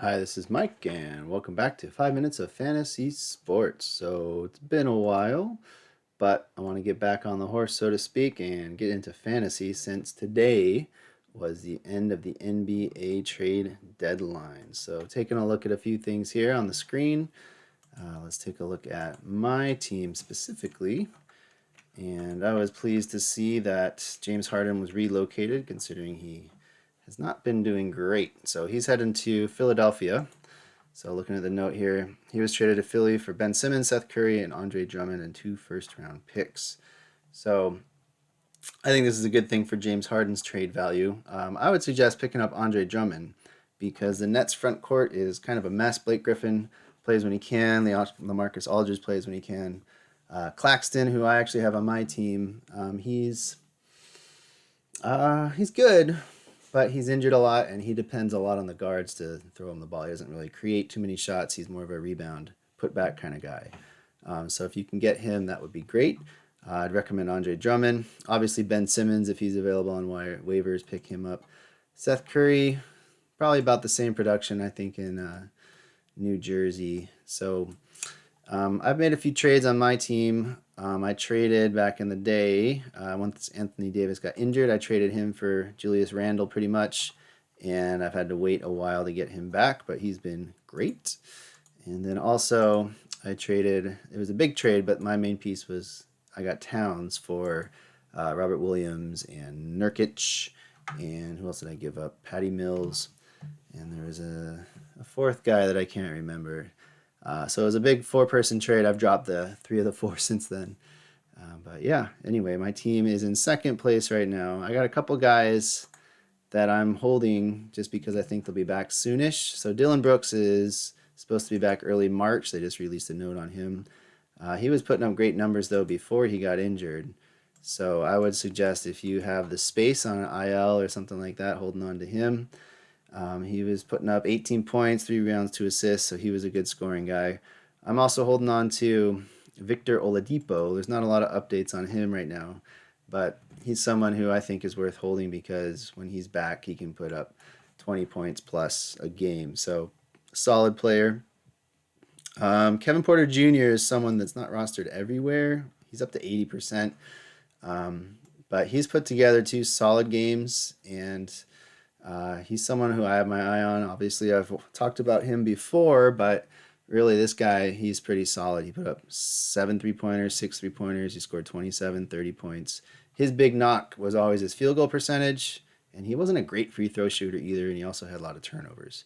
Hi, this is Mike, and welcome back to 5 Minutes of Fantasy Sports. So it's been a while, but I want to get back on the horse, so to speak, and get into fantasy since today was the end of the NBA trade deadline. So, taking a look at a few things here on the screen, let's take a look at my team specifically. And I was pleased to see that James Harden was relocated, considering he has not been doing great. So he's heading to Philadelphia. So looking at the note here, he was traded to Philly for Ben Simmons, Seth Curry, and Andre Drummond, and 2 first-round picks. So I think this is a good thing for James Harden's trade value. I would suggest picking up Andre Drummond because the Nets front court is kind of a mess. Blake Griffin plays when he can. LaMarcus Aldridge plays when he can. Claxton, who I actually have on my team, he's good, but he's injured a lot, and he depends a lot on the guards to throw him the ball. He doesn't really create too many shots. He's more of a rebound, put back kind of guy. So if you can get him, that would be great. I'd recommend Andre Drummond. Obviously, Ben Simmons, if he's available on waivers, pick him up. Seth Curry, probably about the same production, I think, in New Jersey. So I've made a few trades on my team. I traded back in the day. Once Anthony Davis got injured, I traded him for Julius Randle pretty much. And I've had to wait a while to get him back, but he's been great. And then also, I traded, it was a big trade, but my main piece was I got Towns for Robert Williams and Nurkic. And who else did I give up? Patty Mills. And there was a fourth guy that I can't remember. So it was a big four-person trade. I've dropped the three of the four since then. But yeah, anyway, my team is in second place right now. I got a couple guys that I'm holding just because I think they'll be back soonish. So Dylan Brooks is supposed to be back early March. They just released a note on him. He was putting up great numbers though before he got injured. So I would suggest if you have the space on an IL or something like that, holding on to him. He was putting up 18 points, 3 rebounds, 2 assists, so he was a good scoring guy. I'm also holding on to Victor Oladipo. There's not a lot of updates on him right now, but he's someone who I think is worth holding because when he's back, he can put up 20 points plus a game. So, solid player. Kevin Porter Jr. is someone that's not rostered everywhere. He's up to 80%, but he's put together 2 solid games, and he's someone who I have my eye on. Obviously, I've talked about him before, but really, this guy, he's pretty solid. He put up 7 3-pointers, 6 3-pointers. He scored 27, 30 points. His big knock was always his field goal percentage, and he wasn't a great free throw shooter either, and he also had a lot of turnovers.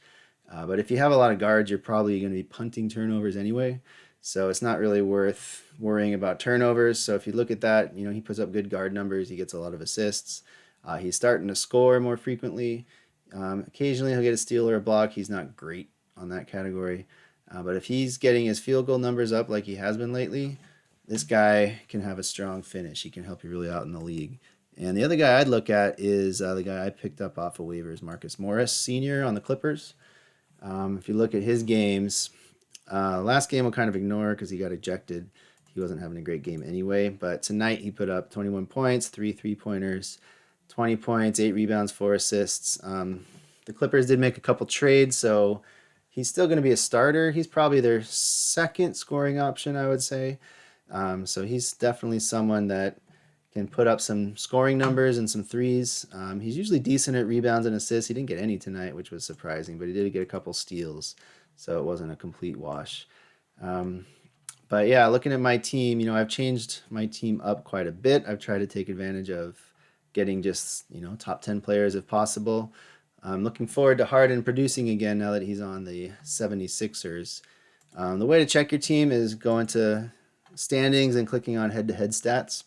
But if you have a lot of guards, you're probably going to be punting turnovers anyway. So it's not really worth worrying about turnovers. So if you look at that, he puts up good guard numbers. He gets a lot of assists. He's starting to score more frequently. Occasionally he'll get a steal or a block. He's not great on that category. But if he's getting his field goal numbers up like he has been lately, this guy can have a strong finish. He can help you really out in the league. And the other guy I'd look at is the guy I picked up off of waivers, Marcus Morris Sr. on the Clippers. If you look at his games, last game we'll kind of ignore because he got ejected. He wasn't having a great game anyway. But tonight he put up 21 points, 3 3-pointers, 20 points, 8 rebounds, 4 assists. The Clippers did make a couple trades, so he's still going to be a starter. He's probably their second scoring option, I would say. So he's definitely someone that can put up some scoring numbers and some threes. He's usually decent at rebounds and assists. He didn't get any tonight, which was surprising, but he did get a couple steals, so it wasn't a complete wash. But yeah, looking at my team, I've changed my team up quite a bit. I've tried to take advantage of getting just, top 10 players if possible. I'm looking forward to Harden producing again now that he's on the 76ers. The way to check your team is going to standings and clicking on head-to-head stats.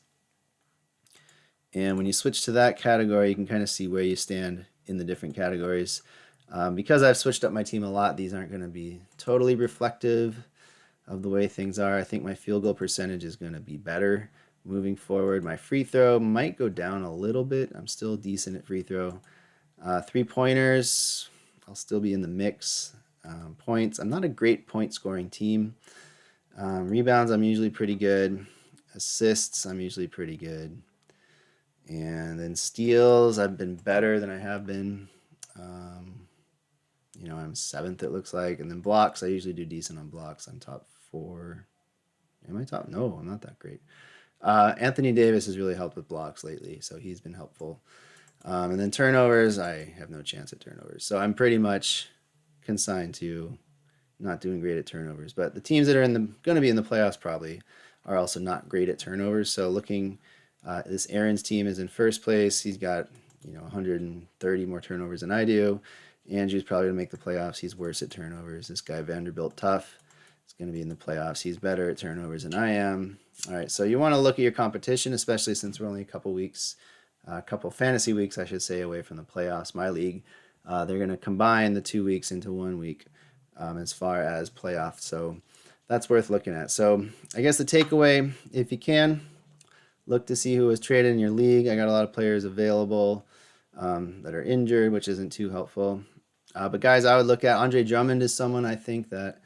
And when you switch to that category, you can kind of see where you stand in the different categories. Because I've switched up my team a lot, these aren't going to be totally reflective of the way things are. I think my field goal percentage is going to be better moving forward. My free throw might go down a little bit. I'm still decent at free throw. 3-pointers, I'll still be in the mix. Points, I'm not a great point scoring team. Rebounds, I'm usually pretty good. Assists, I'm usually pretty good. And then steals, I've been better than I have been. I'm 7th, it looks like. And then blocks, I usually do decent on blocks. I'm top 4. Am I top? No, I'm not that great. Anthony Davis has really helped with blocks lately, so he's been helpful. And then turnovers, I have no chance at turnovers. So I'm pretty much consigned to not doing great at turnovers. But the teams that are going to be in the playoffs probably are also not great at turnovers. So looking, this Aaron's team is in first place. He's got 130 more turnovers than I do. Andrew's probably going to make the playoffs. He's worse at turnovers. This guy Vanderbilt Tough is going to be in the playoffs. He's better at turnovers than I am. All right, so you want to look at your competition, especially since we're only a couple fantasy weeks, I should say, away from the playoffs. My league, they're going to combine the 2 weeks into 1 week as far as playoffs. So that's worth looking at. So I guess the takeaway, if you can, look to see who was traded in your league. I got a lot of players available that are injured, which isn't too helpful. But guys, I would look at Andre Drummond as someone I think that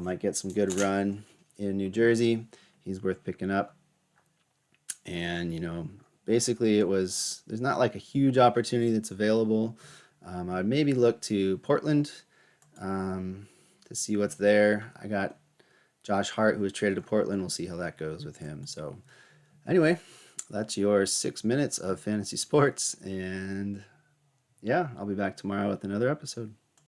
might get some good run in New Jersey. He's worth picking up. And, basically there's not like a huge opportunity that's available. I would maybe look to Portland to see what's there. I got Josh Hart, who was traded to Portland. We'll see how that goes with him. So anyway, that's your 6 minutes of fantasy sports. And yeah, I'll be back tomorrow with another episode.